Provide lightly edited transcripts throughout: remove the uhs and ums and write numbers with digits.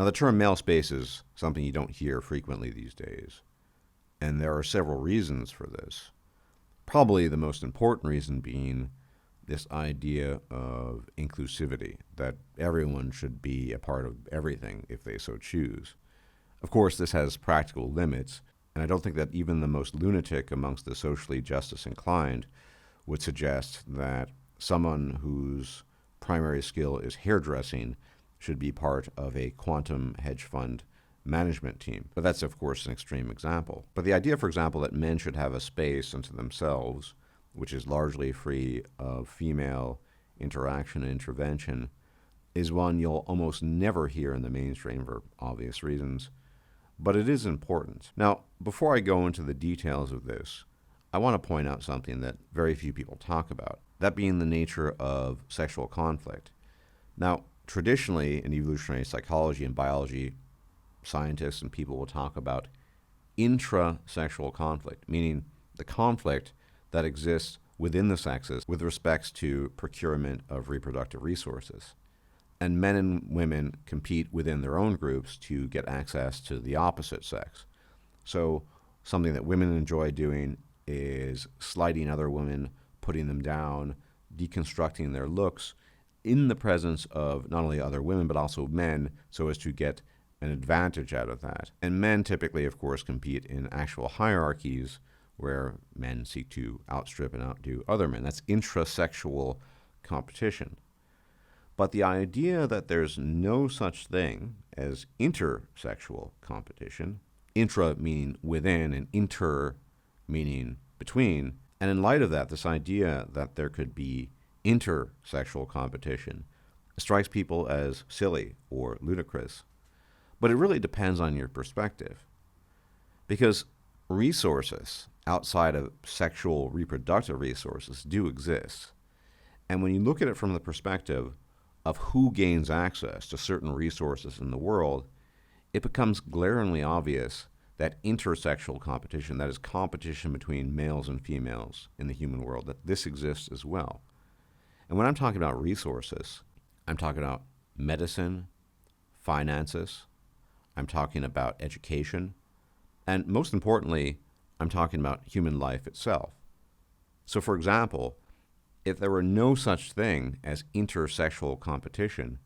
Now, the term male space is something you don't hear frequently these days, and there are several reasons for this. Probably the most important reason being this idea of inclusivity, that everyone should be a part of everything if they so choose. Of course, this has practical limits, and I don't think that even the most lunatic amongst the socially justice inclined would suggest that someone whose primary skill is hairdressing should be part of a quantum hedge fund management team. But that's, of course, an extreme example. But the idea, for example, that men should have a space unto themselves, which is largely free of female interaction and intervention, is one you'll almost never hear in the mainstream for obvious reasons. But it is important. Now, before I go into the details of this, I want to point out something that very few people talk about, that being the nature of sexual conflict. Now, traditionally, in evolutionary psychology and biology, scientists and people will talk about intrasexual conflict, meaning the conflict that exists within the sexes with respect to procurement of reproductive resources. And men and women compete within their own groups to get access to the opposite sex. So something that women enjoy doing is slighting other women, putting them down, deconstructing their looks in the presence of not only other women but also men, so as to get an advantage out of that. And men typically, of course, compete in actual hierarchies where men seek to outstrip and outdo other men. That's intrasexual competition. But the idea that there's no such thing as intersexual competition, intra meaning within and inter meaning between, and in light of that, this idea that there could be intersexual competition strikes people as silly or ludicrous. But it really depends on your perspective. Because resources outside of sexual reproductive resources do exist. And when you look at it from the perspective of who gains access to certain resources in the world, it becomes glaringly obvious that intersexual competition, that is competition between males and females in the human world, that this exists as well. And when I'm talking about resources, I'm talking about medicine, finances, I'm talking about education, and most importantly, I'm talking about human life itself. So for example, if there were no such thing as intersexual competition,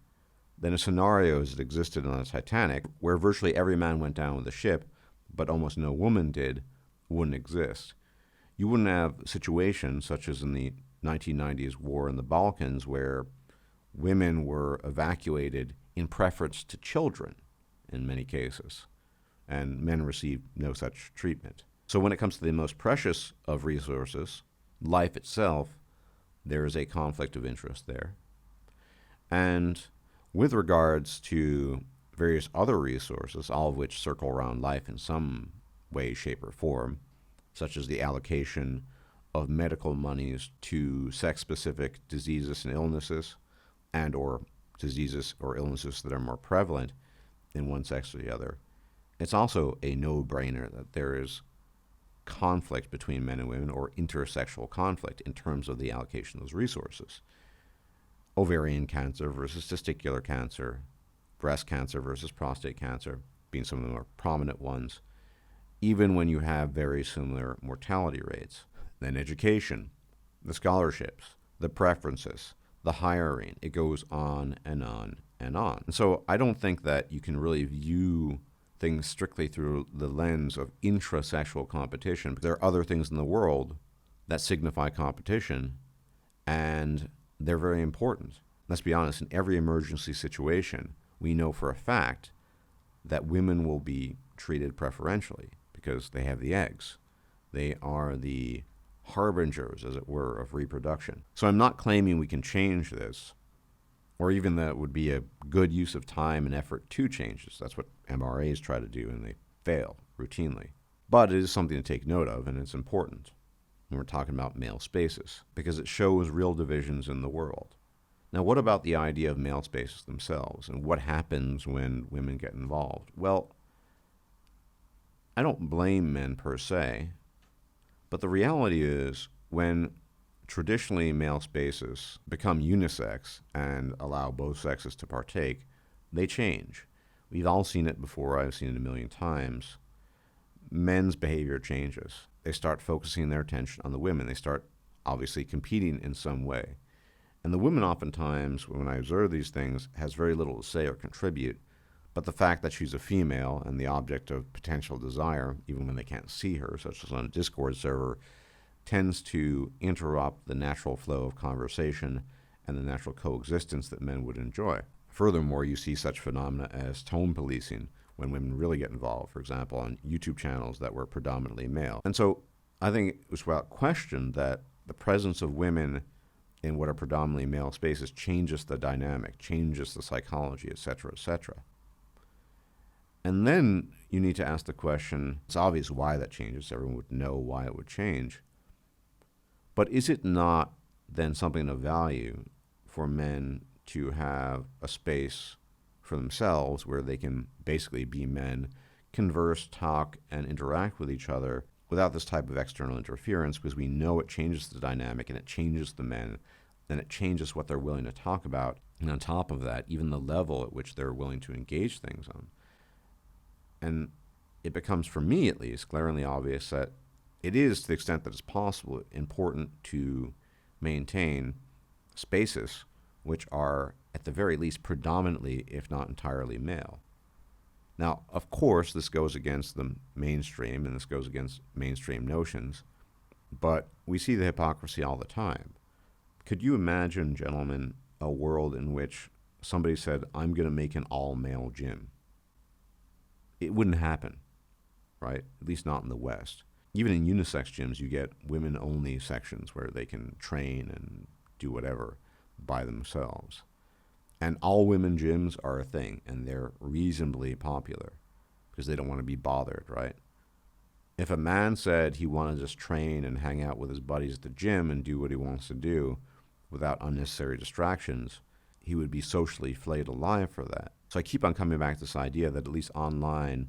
then a scenario as it existed on the Titanic, where virtually every man went down with the ship, but almost no woman did, wouldn't exist. You wouldn't have situations such as in the 1990s war in the Balkans, where women were evacuated in preference to children in many cases, and men received no such treatment. So when it comes to the most precious of resources, life itself, there is a conflict of interest there. And with regards to various other resources, all of which circle around life in some way, shape, or form, such as the allocation of medical monies to sex-specific diseases and illnesses, and or diseases or illnesses that are more prevalent in one sex or the other, it's also a no-brainer that there is conflict between men and women, or intersexual conflict, in terms of the allocation of those resources. Ovarian cancer versus testicular cancer, breast cancer versus prostate cancer being some of the more prominent ones, even when you have very similar mortality rates. Then education, the scholarships, the preferences, the hiring, it goes on and on and on. And so I don't think that you can really view things strictly through the lens of intrasexual competition. There are other things in the world that signify competition, and they're very important. Let's be honest, in every emergency situation, we know for a fact that women will be treated preferentially because they have the eggs. They are the harbingers, as it were, of reproduction. So I'm not claiming we can change this, or even that it would be a good use of time and effort to change this. That's what MRAs try to do, and they fail routinely. But it is something to take note of, and it's important when we're talking about male spaces, because it shows real divisions in the world. Now, what about the idea of male spaces themselves, and what happens when women get involved? Well, I don't blame men per se, but the reality is when traditionally male spaces become unisex and allow both sexes to partake, they change. we've all seen it before. I've seen it a million times. Men's behavior changes. They start focusing their attention on the women. They start obviously competing in some way. And the woman oftentimes, when I observe these things, has very little to say or contribute. But the fact that she's a female and the object of potential desire, even when they can't see her, such as on a Discord server, tends to interrupt the natural flow of conversation and the natural coexistence that men would enjoy. Furthermore, you see such phenomena as tone policing when women really get involved, for example, on YouTube channels that were predominantly male. And so I think it was without question that the presence of women in what are predominantly male spaces changes the dynamic, changes the psychology, etc., etc. And then you need to ask the question, it's obvious why that changes. Everyone would know why it would change. But is it not then something of value for men to have a space for themselves where they can basically be men, converse, talk, and interact with each other without this type of external interference, because we know it changes the dynamic and it changes the men and it changes what they're willing to talk about. And on top of that, even the level at which they're willing to engage things on. And it becomes, for me at least, glaringly obvious that it is, to the extent that it's possible, important to maintain spaces which are, at the very least, predominantly, if not entirely, male. Now, of course, this goes against the mainstream, and this goes against mainstream notions, but we see the hypocrisy all the time. Could you imagine, gentlemen, a world in which somebody said, I'm going to make an all-male gym? It wouldn't happen, right? At least not in the West. Even in unisex gyms, you get women-only sections where they can train and do whatever by themselves. And all-women gyms are a thing, and they're reasonably popular because they don't want to be bothered, right? If a man said he wanted to just train and hang out with his buddies at the gym and do what he wants to do without unnecessary distractions, he would be socially flayed alive for that. So I keep on coming back to this idea that at least online,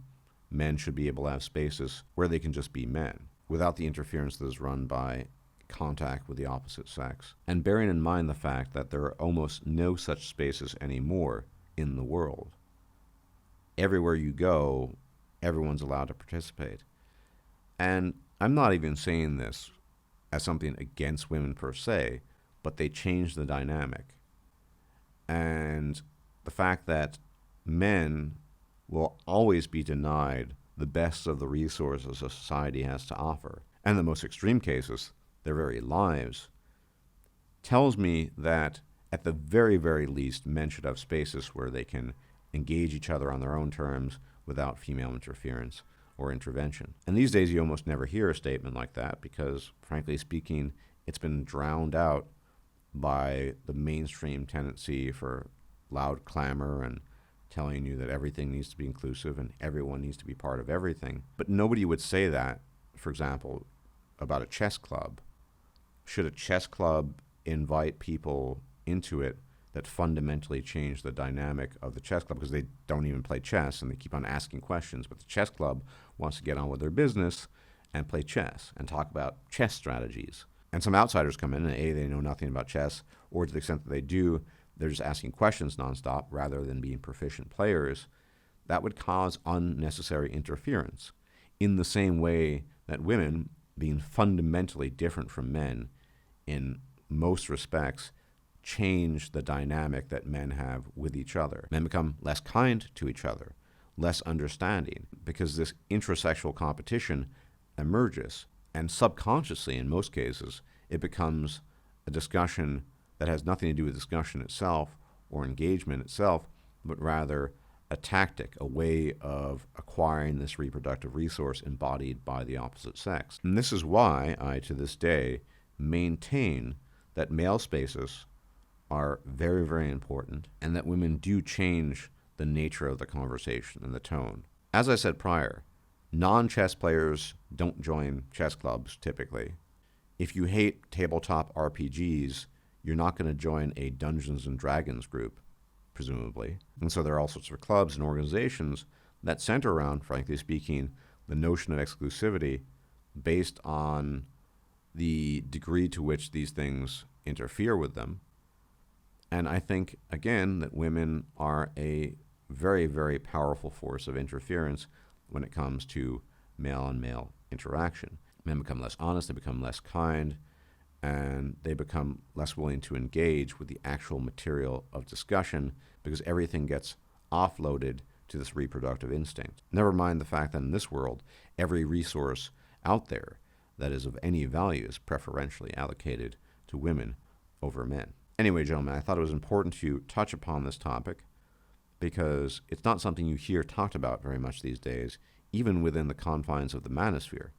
men should be able to have spaces where they can just be men without the interference that is run by contact with the opposite sex. And bearing in mind the fact that there are almost no such spaces anymore in the world. Everywhere you go, everyone's allowed to participate. And I'm not even saying this as something against women per se, but they change the dynamic. And the fact that men will always be denied the best of the resources a society has to offer, and in the most extreme cases, their very lives, tells me that at the very, very least, men should have spaces where they can engage each other on their own terms without female interference or intervention. And these days you almost never hear a statement like that because, frankly speaking, it's been drowned out by the mainstream tendency for loud clamor and telling you that everything needs to be inclusive and everyone needs to be part of everything. But nobody would say that, for example, about a chess club. Should a chess club invite people into it that fundamentally change the dynamic of the chess club because they don't even play chess and they keep on asking questions, but the chess club wants to get on with their business and play chess and talk about chess strategies. And some outsiders come in and they know nothing about chess, or to the extent that they do, they're just asking questions nonstop rather than being proficient players. That would cause unnecessary interference in the same way that women, being fundamentally different from men in most respects, change the dynamic that men have with each other. Men become less kind to each other, less understanding, because this intrasexual competition emerges. And subconsciously, in most cases, it becomes a discussion that has nothing to do with discussion itself or engagement itself, but rather a tactic, a way of acquiring this reproductive resource embodied by the opposite sex. And this is why I, to this day, maintain that male spaces are very, very important and that women do change the nature of the conversation and the tone. As I said prior, non-chess players don't join chess clubs typically. If you hate tabletop RPGs, you're not going to join a Dungeons and Dragons group, presumably. And so there are all sorts of clubs and organizations that center around, frankly speaking, the notion of exclusivity based on the degree to which these things interfere with them. And I think, again, that women are a very, very powerful force of interference when it comes to male on male interaction. Men become less honest, they become less kind, and they become less willing to engage with the actual material of discussion because everything gets offloaded to this reproductive instinct. Never mind the fact that in this world, every resource out there that is of any value is preferentially allocated to women over men. Anyway, gentlemen, I thought it was important to touch upon this topic because it's not something you hear talked about very much these days, even within the confines of the manosphere.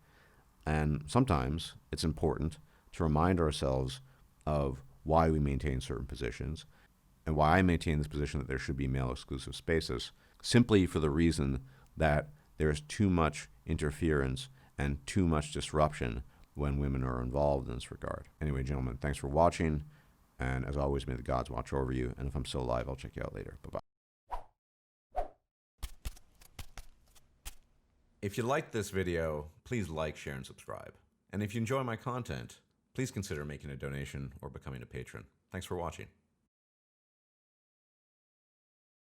And sometimes it's important to remind ourselves of why we maintain certain positions and why I maintain this position that there should be male-exclusive spaces, simply for the reason that there's too much interference and too much disruption when women are involved in this regard. Anyway, gentlemen, thanks for watching. And as always, may the gods watch over you. And if I'm still alive, I'll check you out later. Bye-bye. If you liked this video, please like, share, and subscribe. And if you enjoy my content, please consider making a donation or becoming a patron. Thanks for watching.